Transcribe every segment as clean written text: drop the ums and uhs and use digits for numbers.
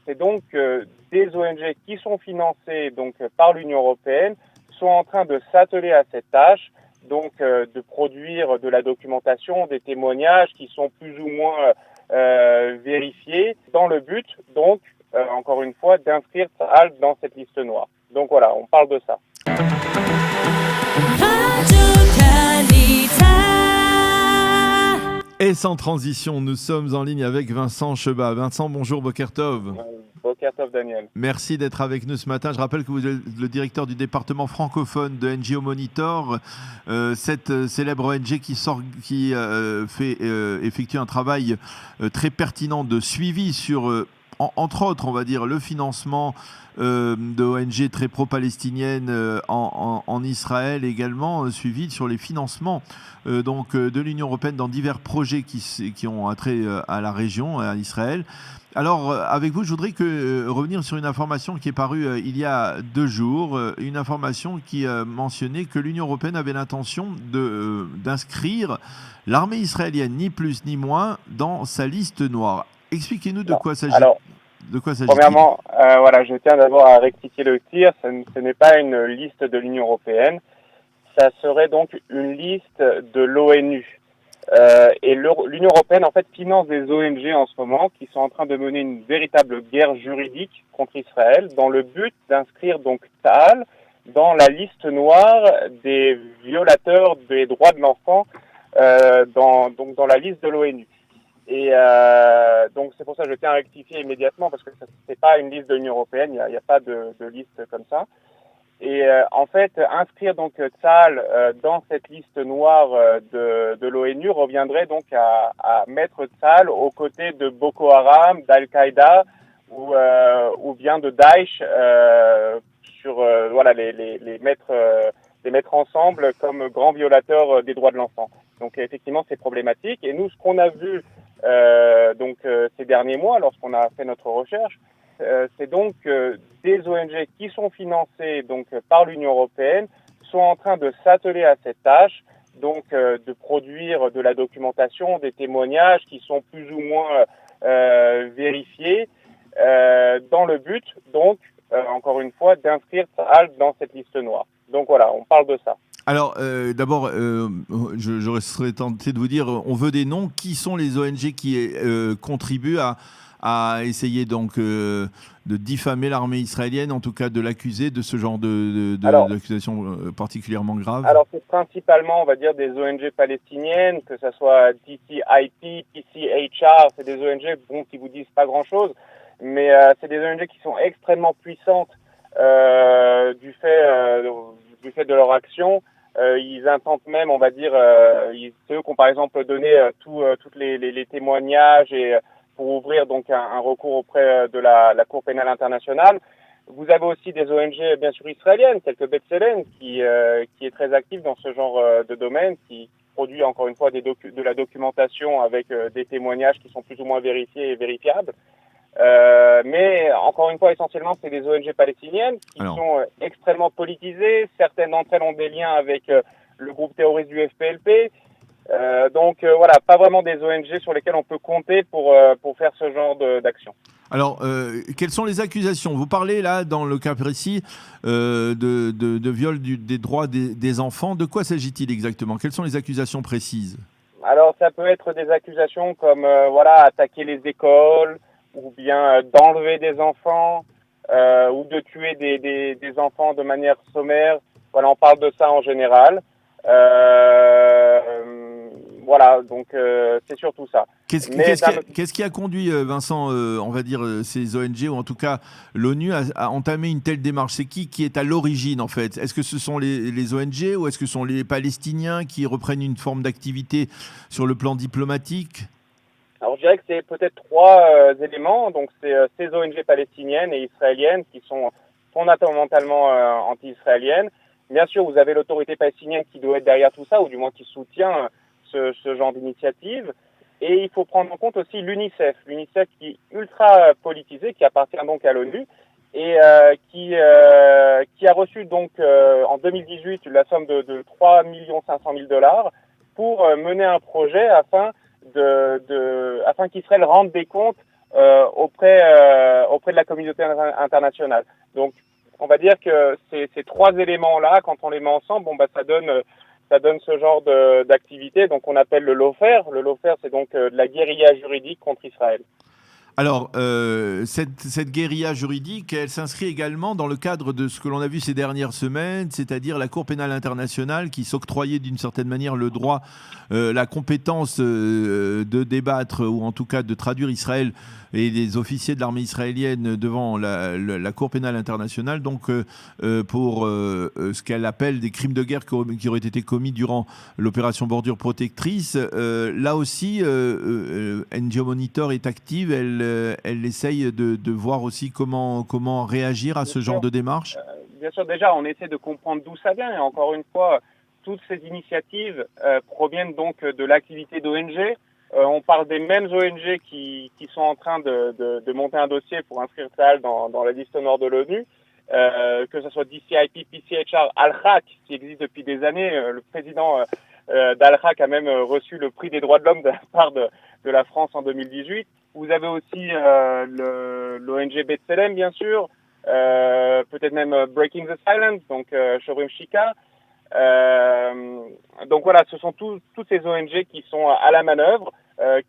c'est donc des ONG qui sont financées donc par l'Union européenne sont en train de s'atteler à cette tâche, donc de produire de la documentation, des témoignages qui sont plus ou moins vérifiés, dans le but donc encore une fois d'inscrire Tsahal dans cette liste noire. Donc voilà, on parle de ça. Et sans transition, nous sommes en ligne avec Vincent Cheba. Vincent, bonjour, Boker Tov. Boker Tov, Daniel. Merci d'être avec nous ce matin. Je rappelle que vous êtes le directeur du département francophone de NGO Monitor, cette célèbre ONG qui effectue un travail très pertinent de suivi sur, entre autres, on va dire, le financement de ONG très pro-palestiniennes en Israël, également suivi sur les financements de l'Union européenne dans divers projets qui ont attrait à la région, à Israël. Alors, avec vous, je voudrais revenir sur une information qui est parue il y a 2 jours, une information qui mentionnait que l'Union européenne avait l'intention d'inscrire l'armée israélienne, ni plus ni moins, dans sa liste noire. Expliquez-nous de quoi s'agit-il. Alors, premièrement, je tiens d'abord à rectifier le tir. Ce n'est pas une liste de l'Union européenne. Ça serait donc une liste de l'ONU. Et l'Union européenne, en fait, finance des ONG en ce moment qui sont en train de mener une véritable guerre juridique contre Israël dans le but d'inscrire donc Tsahal dans la liste noire des violateurs des droits de l'enfant dans la liste de l'ONU. Et donc c'est pour ça que je tiens à rectifier immédiatement parce que c'est pas une liste de l'Union européenne, il y a pas de liste comme ça. Et en fait, inscrire donc Tsahal dans cette liste noire de l'ONU reviendrait donc à mettre Tsahal aux côtés de Boko Haram, d'Al-Qaïda ou bien de Daesh les mettre ensemble comme grands violateurs des droits de l'enfant. Donc effectivement, c'est problématique. Et nous, ce qu'on a vu ces derniers mois, lorsqu'on a fait notre recherche, c'est donc des ONG qui sont financées donc par l'Union européenne sont en train de s'atteler à cette tâche, donc de produire de la documentation, des témoignages qui sont plus ou moins vérifiés, dans le but donc encore une fois d'inscrire Tsahal dans cette liste noire. Donc voilà, on parle de ça. Alors, d'abord, je serais tenté de vous dire, on veut des noms. Qui sont les ONG qui contribuent à essayer donc de diffamer l'armée israélienne, en tout cas de l'accuser de ce genre d'accusations particulièrement graves? Alors, c'est principalement, on va dire, des ONG palestiniennes, que ce soit DCIP, PCHR, c'est des ONG qui vous disent pas grand-chose, mais c'est des ONG qui sont extrêmement puissantes du fait de leur action. Ils intentent même, on va dire, c'est eux qui ont par exemple donné tous les témoignages et pour ouvrir donc un recours auprès de la Cour pénale internationale. Vous avez aussi des ONG bien sûr israéliennes, telles que B'Tselem, qui est très active dans ce genre de domaine, qui produit encore une fois de la documentation avec des témoignages qui sont plus ou moins vérifiés et vérifiables. Mais encore une fois, essentiellement, c'est des ONG palestiniennes qui sont extrêmement politisées. Certaines d'entre elles ont des liens avec le groupe terroriste du FPLP. Pas vraiment des ONG sur lesquelles on peut compter pour faire ce genre d'action. Alors, quelles sont les accusations? Vous parlez là, dans le cas précis, de viol des droits des enfants. De quoi s'agit-il exactement? Quelles sont les accusations précises? Alors, ça peut être des accusations comme attaquer les écoles, ou bien d'enlever des enfants, ou de tuer des enfants de manière sommaire. Voilà, on parle de ça en général. C'est surtout ça. Qu'est-ce qui a conduit, Vincent, on va dire, ces ONG, ou en tout cas l'ONU, à entamer une telle démarche? C'est qui est à l'origine, en fait? Est-ce que ce sont les ONG ou est-ce que ce sont les Palestiniens qui reprennent une forme d'activité sur le plan diplomatique? Alors, je dirais que c'est peut-être 3 éléments. Donc, c'est ces ONG palestiniennes et israéliennes qui sont fondamentalement anti-israéliennes. Bien sûr, vous avez l'autorité palestinienne qui doit être derrière tout ça, ou du moins qui soutient ce genre d'initiative. Et il faut prendre en compte aussi l'UNICEF. L'UNICEF qui est ultra politisé, qui appartient donc à l'ONU, et qui a reçu donc en 2018 la somme de 3 500 000 $ pour mener un projet afin qu'Israël rende des comptes auprès de la communauté internationale. Donc, on va dire que ces trois éléments-là, quand on les met ensemble, ça donne ce genre d'activité. Donc, on appelle le lawfare. Le lawfare, c'est donc de la guérilla juridique contre Israël. Alors, cette guérilla juridique, elle s'inscrit également dans le cadre de ce que l'on a vu ces dernières semaines, c'est-à-dire la Cour pénale internationale qui s'octroyait d'une certaine manière le droit, la compétence de débattre ou en tout cas de traduire Israël et les officiers de l'armée israélienne devant la Cour pénale internationale, donc pour ce qu'elle appelle des crimes de guerre qui auraient été commis durant l'opération Bordure Protectrice. Là aussi, NGO Monitor est active, elle essaye de voir aussi comment réagir à ce genre de démarche. Bien sûr, déjà, on essaie de comprendre d'où ça vient. Et encore une fois, toutes ces initiatives proviennent donc de l'activité d'ONG. On parle des mêmes ONG qui sont en train de monter un dossier pour inscrire Tsahal dans la liste noire de l'ONU, que ce soit DCIP, PCHR, Al-Haq, qui existe depuis des années. Le président d'Al-Haq a même reçu le prix des droits de l'homme de la part de la France en 2018. Vous avez aussi l'ONG B'Tselem, bien sûr, peut-être même Breaking the Silence, donc Shorim Shika. Donc voilà, ce sont toutes ces ONG qui sont à la manœuvre,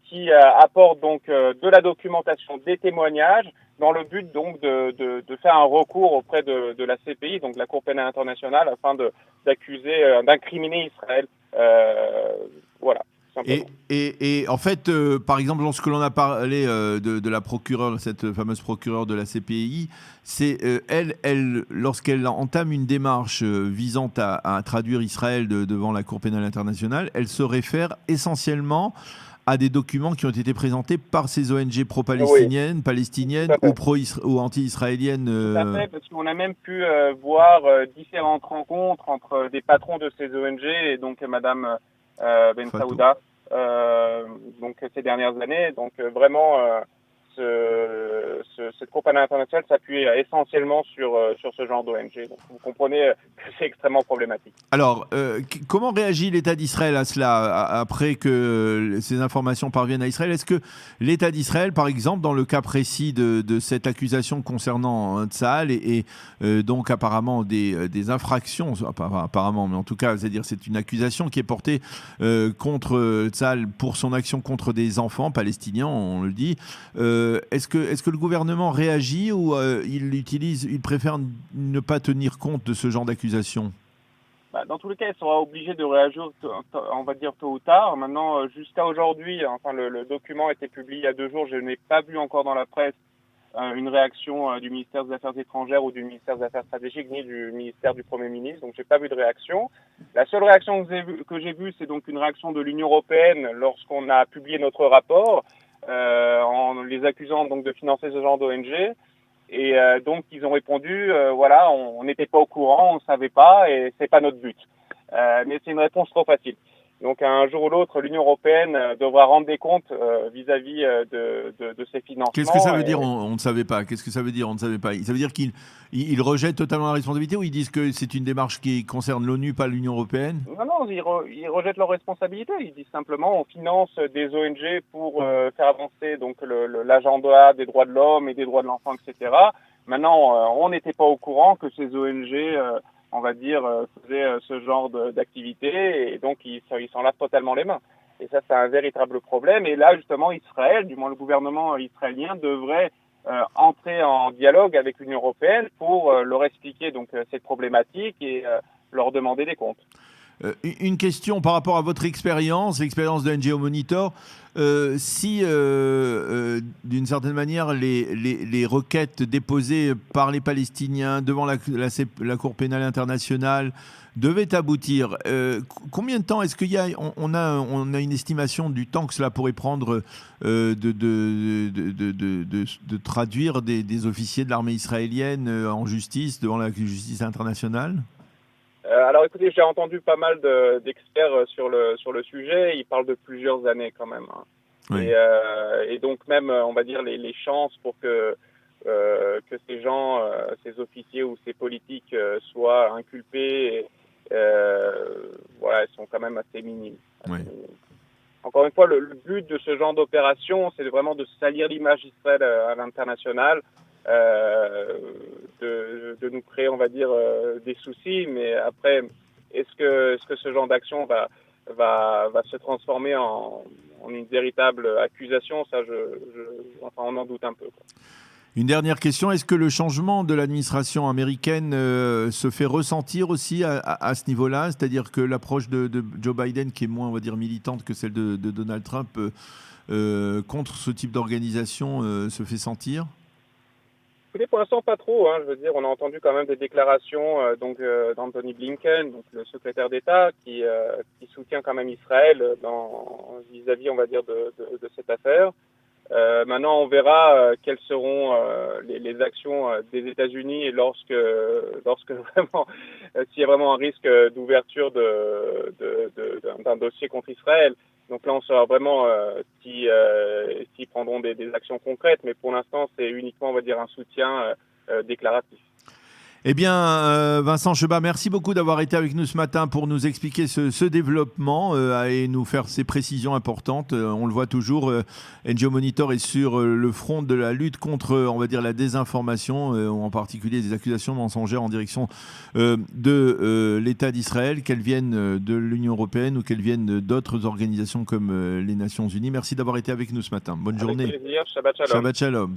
qui apportent donc de la documentation, des témoignages, dans le but donc de faire un recours auprès de la CPI, donc la Cour pénale internationale, afin d'incriminer Israël. Voilà. Et en fait, par exemple, lorsque l'on a parlé de la procureure, cette fameuse procureure de la CPI, c'est elle, lorsqu'elle entame une démarche visant à traduire Israël devant la Cour pénale internationale, elle se réfère essentiellement à des documents qui ont été présentés par ces ONG pro-palestiniennes, palestiniennes ou anti-israéliennes. Tout à fait, parce qu'on a même pu voir différentes rencontres entre des patrons de ces ONG et donc Madame Ben Saouda, donc ces dernières années. Donc vraiment, cette compagnie internationale s'appuie essentiellement sur ce genre d'ONG. Donc vous comprenez que c'est extrêmement problématique. Alors, comment réagit l'État d'Israël à cela, après que ces informations parviennent à Israël? Est-ce que l'État d'Israël, par exemple, dans le cas précis de cette accusation concernant Tsahal et donc apparemment des infractions, apparemment, mais en tout cas, c'est-à-dire c'est une accusation qui est portée contre Tsahal pour son action contre des enfants palestiniens, on le dit, est-ce que le gouvernement réagit ou il préfère ne pas tenir compte de ce genre d'accusation? Dans tous les cas, il sera obligé de réagir, on va dire tôt ou tard. Maintenant, jusqu'à aujourd'hui, enfin le document a été publié il y a 2 jours, je n'ai pas vu encore dans la presse une réaction du ministère des Affaires étrangères ou du ministère des Affaires stratégiques, ni du ministère du Premier ministre, donc j'ai pas vu de réaction. La seule réaction que j'ai vue, c'est donc une réaction de l'Union européenne lorsqu'on a publié notre rapport, en les accusant donc de financer ce genre d'ONG. Et donc ils ont répondu, voilà, on n'était pas au courant, on ne savait pas, et c'est pas notre but. Mais c'est une réponse trop facile. Donc un jour ou l'autre, l'Union européenne devra rendre des comptes vis-à-vis de ses financements. Qu'est-ce que ça veut dire on ne savait pas? Qu'est-ce que ça veut dire on ne savait pas? Ça veut dire qu'ils rejettent totalement la responsabilité, ou ils disent que c'est une démarche qui concerne l'ONU, pas l'Union européenne? Non, ils rejettent leurs responsabilités. Ils disent simplement on finance des ONG pour faire avancer donc l'agenda des droits de l'homme et des droits de l'enfant, etc. Maintenant, on n'était pas au courant que ces ONG on va dire, faisaient ce genre d'activité, et donc ils s'en lavent totalement les mains. Et ça, c'est un véritable problème. Et là, justement, Israël, du moins le gouvernement israélien, devrait entrer en dialogue avec l'Union européenne pour leur expliquer donc cette problématique et leur demander des comptes. Une question par rapport à votre expérience, l'expérience de NGO Monitor. Si, d'une certaine manière, les requêtes déposées par les Palestiniens devant la Cour pénale internationale devaient aboutir, combien de temps est-ce qu'il y a, on a une estimation du temps que cela pourrait prendre de traduire des officiers de l'armée israélienne en justice, devant la justice internationale? Alors écoutez, j'ai entendu pas mal d'experts sur le sujet. Ils parlent de plusieurs années quand même. Hein. Oui. Et donc même, on va dire, les chances pour que ces gens, ces officiers ou ces politiques soient inculpés, voilà, elles sont quand même assez minimes. Oui. encore une fois, le but de ce genre d'opération, c'est vraiment de salir l'image d'Israël à l'international, de nous créer, on va dire, des soucis. Mais après, est-ce que ce genre d'action va se transformer en une véritable accusation? Ça, enfin, on en doute un peu, quoi. Une dernière question, est-ce que le changement de l'administration américaine se fait ressentir aussi à ce niveau-là? C'est-à-dire que l'approche de Joe Biden, qui est moins, on va dire, militante que celle de Donald Trump, contre ce type d'organisation se fait sentir? Écoutez, pour l'instant, pas trop, hein. Je veux dire, on a entendu quand même des déclarations d'Anthony Blinken, donc le secrétaire d'État, qui soutient quand même Israël vis-à-vis, on va dire, de cette affaire. Maintenant, on verra quelles seront les actions des États-Unis et lorsque vraiment, s'il y a vraiment un risque d'ouverture d'un dossier contre Israël. Donc là, on saura vraiment s'ils prendront des actions concrètes, mais pour l'instant, c'est uniquement, on va dire, un soutien déclaratif. Eh bien, Vincent Chebas, merci beaucoup d'avoir été avec nous ce matin pour nous expliquer ce développement et nous faire ces précisions importantes. On le voit toujours, NGO Monitor est sur le front de la lutte contre, on va dire, la désinformation, en particulier des accusations mensongères en direction de l'État d'Israël, qu'elles viennent de l'Union européenne ou qu'elles viennent d'autres organisations comme les Nations Unies. Merci d'avoir été avec nous ce matin. Bonne journée. Avec plaisir. Shabbat shalom. Shabbat shalom.